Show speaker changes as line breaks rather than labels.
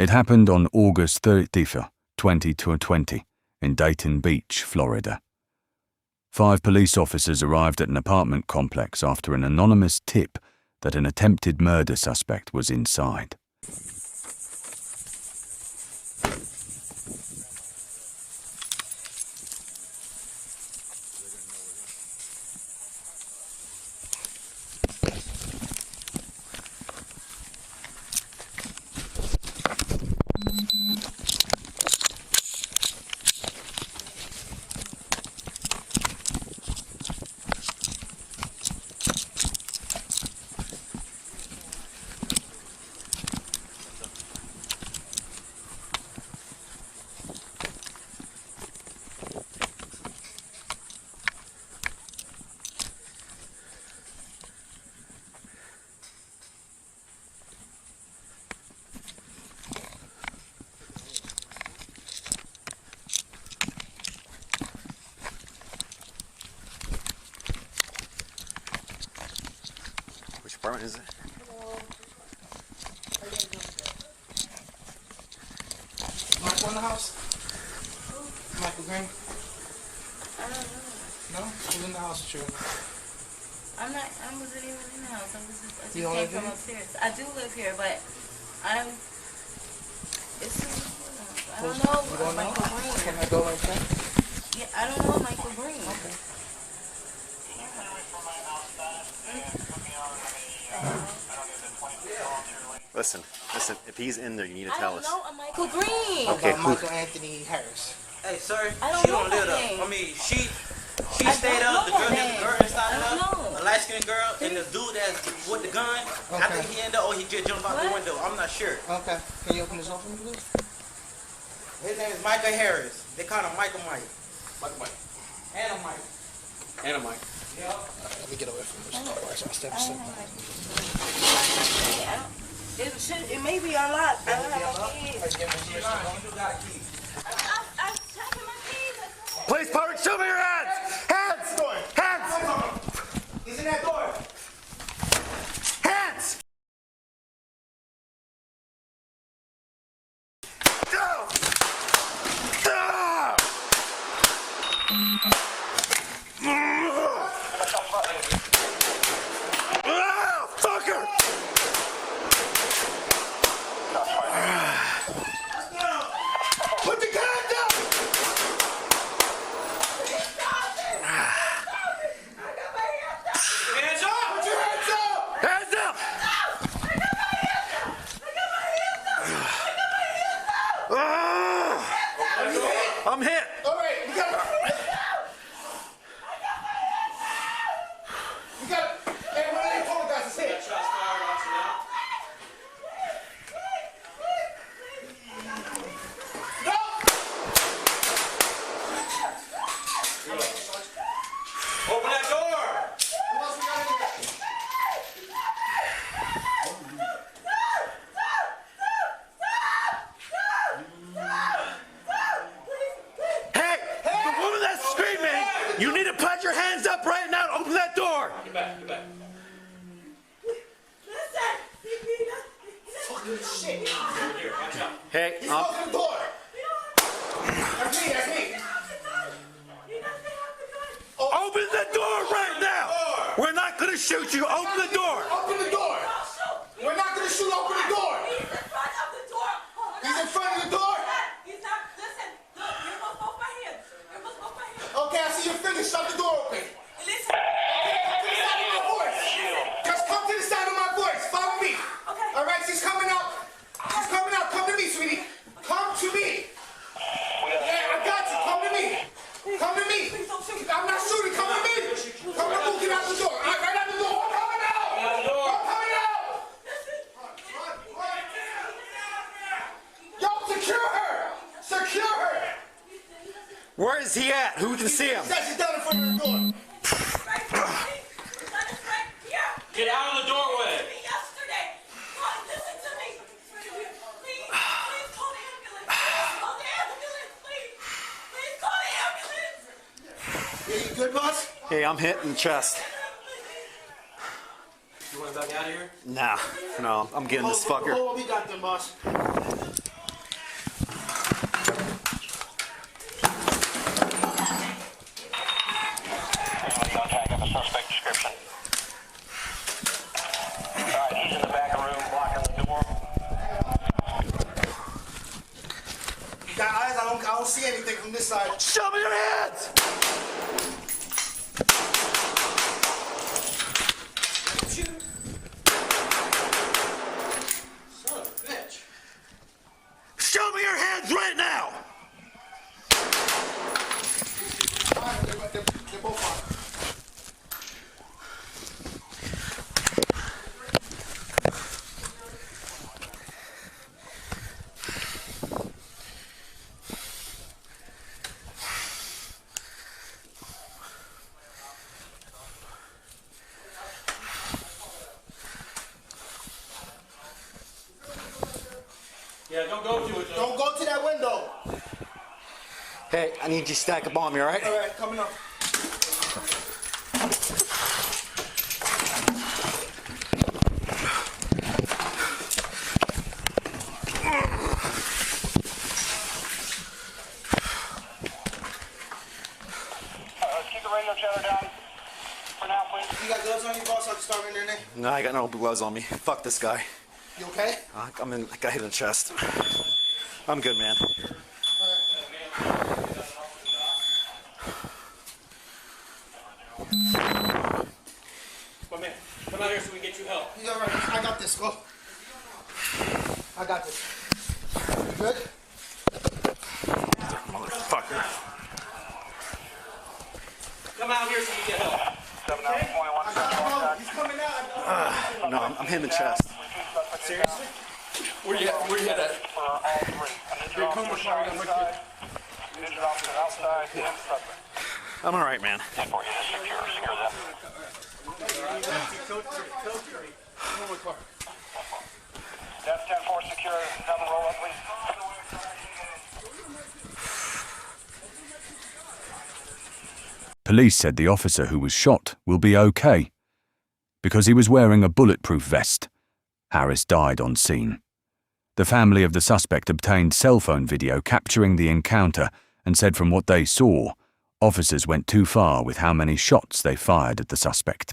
It happened on August 30th, 2020, in Daytona Beach, Florida. 5 police officers arrived at an apartment complex after an anonymous tip that an attempted murder suspect was inside.
Which apartment is it?
Michael in the house? Michael Green?
I don't know.
No? Who's in the house with you?
I wasn't even in the house. I just
You don't
came
live
from
here?
upstairs. I do live here, but it's I don't know
You don't know?
Michael Green.
Can I go like that?
Yeah, I don't know Michael Green.
Okay.
Listen. If he's in there, you need to tell us.
I don't know a Michael Green.
Okay,
About Michael Anthony Harris.
Hey, sir,
I don't
she
know
don't live
her
up.
name.
I mean, she
I
stayed
don't
up. The
know
girl,
her
the
name.
girl that started
I don't
up,
know.
a light-skinned girl, and the dude that's with the gun. I
Okay.
think he ended up, or he just jumped out the
What?
window. I'm not sure.
Okay. Can you open this open, please?
His name is Michael Harris. They call him Michael Mike. Michael Mike. Anna Mike.
Anna Mike.
Yep.
Let me get away from this. Alright, so I'll step
I
aside.
don't know. It may be unlocked. I don't have my keys.
You got a key.
I'm checking my keys.
Police department, show me your hands! Hands! Hands!
He's in that door.
Hands! Ah! Ah, fucker! Put the gun down!
Hands up! Put your hands up!
Hands up! Ah! I'm hit!
Alright, we got hey, one of them told guys is hit. No!
Open that door!
Who else we got in there?
Hey! The woman that's screaming! You need to put your hands up right now and open that door!
Get back.
Fucking shit.
Here, watch out.
Hey,
He's open the door. That's me.
open the door right now! We're not gonna shoot you. Open the door!
Open the door. We're not gonna shoot. Open the door.
He's in front of the door.
He's in front of the door.
He's not. Listen. Look, you're supposed to open him. You're supposed to open him.
Okay, I see your fingers. Shut the door open.
Listen.
Just come to the side of my voice. Follow me.
Okay.
All right, she's coming out. She's coming out. Come to me, sweetie. Come to me. Yeah, I got you. Come to me. Come to me.
Please don't shoot.
I'm not shooting. Come to me. Come to me. Get out the door. All right, right out the door. I'm coming out.
Out the door.
I'm coming out. Yo, secure her. Secure her.
Where is he at? Who can see him?
She's down in front of the door.
Get out of the doorway.
Yesterday. Listen to me. Please call the ambulance. Call the ambulance, please. Please call the ambulance.
Yeah, you good, boss?
Hey, I'm hit in the chest.
You want to back out of here?
Nah, no, I'm getting this fucker.
Hold on, we got them, boss. see anything from this side.
Show me your hands!
Son of a bitch.
Show me your hands right now!
All right, they're both fine.
Yeah, don't go to it.
Don't go to that window.
Hey, I need you to stack up on me, all right?
All right, coming up.
Let's keep the radio chatter down for now, please.
You got gloves on you, boss? I can start in there.
No, I got no gloves on me. Fuck this guy.
You okay?
I got hit in the chest. I'm good, man.
Come in. Come out here so we can get you help.
You all right? I got this. Go. I got this. You good?
Motherfucker.
Come out here so we can get help.
79.1.
I got him out. He's coming out.
No, I'm hit in the chest.
Seriously? Where you at?
For all three. I need your officers outside. I need your officers outside and suspect.
I'm all right, man.
10-4, you just secure them. That's 10-4 secure. Have them roll up, please.
Police said the officer who was shot will be okay because he was wearing a bulletproof vest. Harris died on scene. The family of the suspect obtained cell phone video capturing the encounter and said from what they saw, officers went too far with how many shots they fired at the suspect.